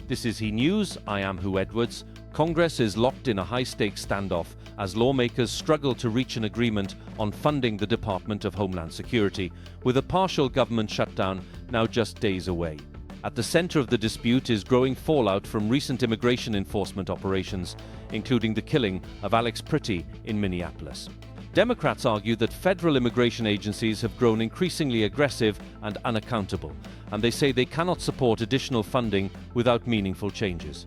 This is He News. I am Hu Edwards. Congress is locked in a high-stakes standoff as lawmakers struggle to reach an agreement on funding the Department of Homeland Security, with a partial government shutdown now just days away. At the center of the dispute is growing fallout from recent immigration enforcement operations, including the killing of Alex Kristi in Minneapolis. Democrats argue that federal immigration agencies have grown increasingly aggressive and unaccountable, and they say they cannot support additional funding without meaningful changes.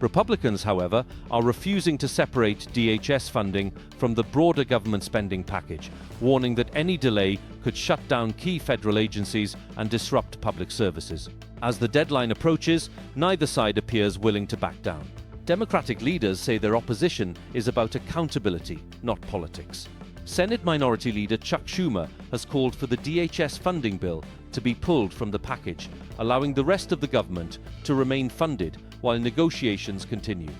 Republicans, however, are refusing to separate DHS funding from the broader government spending package, warning that any delay could shut down key federal agencies and disrupt public services. As the deadline approaches, neither side appears willing to back down. Democratic leaders say their opposition is about accountability, not politics. Senate Minority Leader Chuck Schumer has called for the DHS funding bill to be pulled from the package, allowing the rest of the government to remain funded while negotiations continue.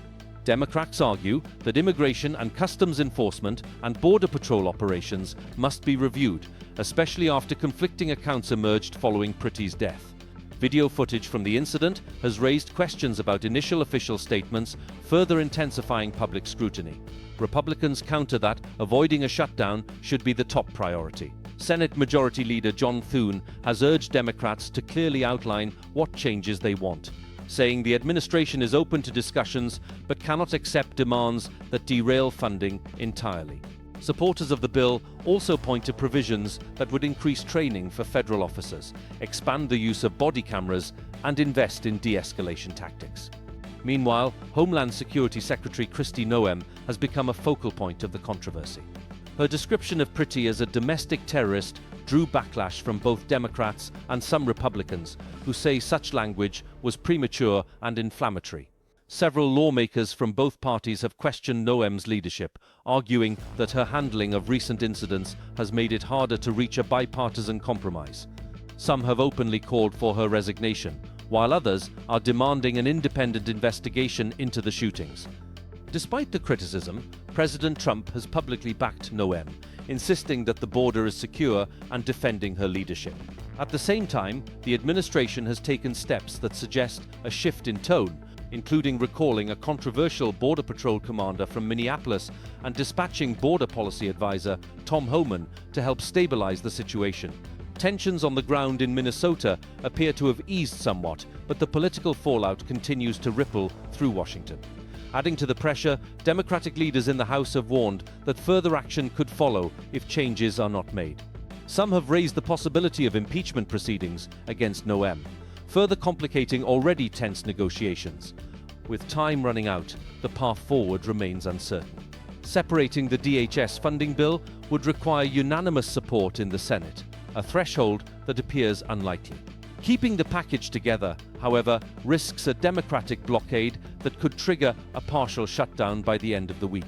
Democrats argue that immigration and customs enforcement and border patrol operations must be reviewed, especially after conflicting accounts emerged following Kriti's death. Video footage from the incident has raised questions about initial official statements, further intensifying public scrutiny. Republicans counter that avoiding a shutdown should be the top priority. Senate Majority Leader John Thune has urged Democrats to clearly outline what changes they want, saying the administration is open to discussions but cannot accept demands that derail funding entirely. Supporters of the bill also point to provisions that would increase training for federal officers, expand the use of body cameras, and invest in de-escalation tactics. Meanwhile, Homeland Security Secretary Kristi Noem has become a focal point of the controversy. Her description of Kriti as a domestic terrorist drew backlash from both Democrats and some Republicans, who say such language was premature and inflammatory. Several lawmakers from both parties have questioned Noem's leadership, arguing that her handling of recent incidents has made it harder to reach a bipartisan compromise. Some have openly called for her resignation, while others are demanding an independent investigation into the shootings. Despite the criticism, President Trump has publicly backed Noem, insisting that the border is secure and defending her leadership. At the same time, the administration has taken steps that suggest a shift in tone, including recalling a controversial Border Patrol commander from Minneapolis and dispatching border policy advisor Tom Homan to help stabilize the situation. Tensions on the ground in Minnesota appear to have eased somewhat, but the political fallout continues to ripple through Washington. Adding to the pressure, Democratic leaders in the House have warned that further action could follow if changes are not made. Some have raised the possibility of impeachment proceedings against Noem, further complicating already tense negotiations. With time running out, the path forward remains uncertain. Separating the DHS funding bill would require unanimous support in the Senate, a threshold that appears unlikely. Keeping the package together, however, risks a Democratic blockade that could trigger a partial shutdown by the end of the week.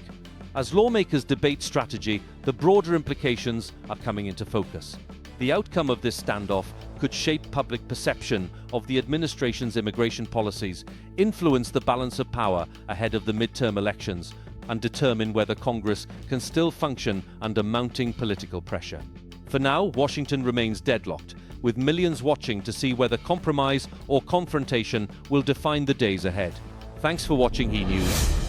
As lawmakers debate strategy, the broader implications are coming into focus. The outcome of this standoff could shape public perception of the administration's immigration policies, influence the balance of power ahead of the midterm elections, and determine whether Congress can still function under mounting political pressure. For now, Washington remains deadlocked, with millions watching to see whether compromise or confrontation will define the days ahead. Thanks for watching He News.